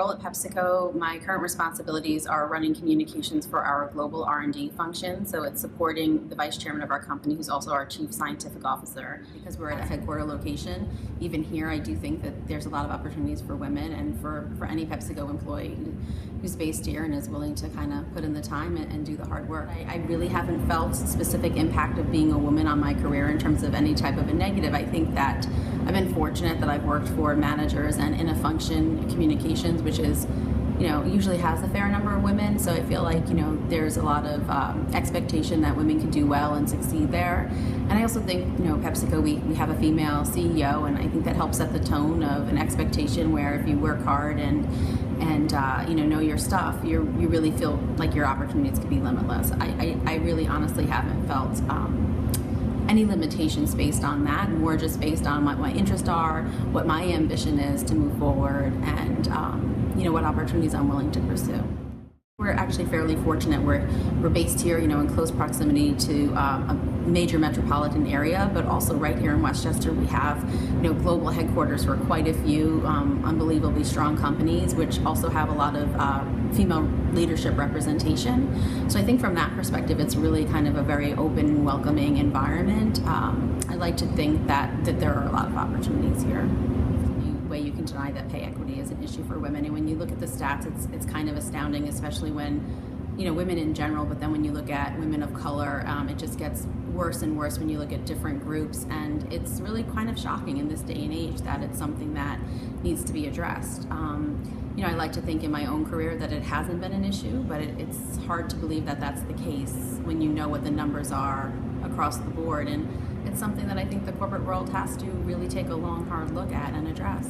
role at PepsiCo, my current responsibilities are running communications for our global R&D function. So it's supporting the vice chairman of our company, who's also our chief scientific officer. Because we're at a headquarter location, even here, I do think that there's a lot of opportunities for women and for any PepsiCo employee who's based here and is willing to kind of put in the time and do the hard work. I really haven't felt specific impact of being a woman on my career in terms of any type of a negative. I think that I've been fortunate that I've worked for managers and in a function, communications, which is, usually has a fair number of women. So I feel like, there's a lot of expectation that women can do well and succeed there. And I also think, PepsiCo, we have a female CEO, and I think that helps set the tone of an expectation where if you work hard and know your stuff, you really feel like your opportunities could be limitless. I really honestly haven't felt any limitations based on that, more just based on what my interests are, what my ambition is to move forward, and what opportunities I'm willing to pursue. We're actually fairly fortunate. We're based here, in close proximity to a major metropolitan area, but also right here in Westchester, we have, global headquarters for quite a few unbelievably strong companies, which also have a lot of female leadership representation. So I think from that perspective, it's really kind of a very open, welcoming environment. I like to think that there are a lot of opportunities here. Way you can deny that pay equity is an issue for women, and when you look at the stats, it's kind of astounding, especially when women in general, but then when you look at women of color, it just gets worse and worse when you look at different groups, and it's really kind of shocking in this day and age that it's something that needs to be addressed. I like to think in my own career that it hasn't been an issue, but it's hard to believe that that's the case when you know what the numbers are across the board, and it's something that I think the corporate world has to really take a long, hard look at and address.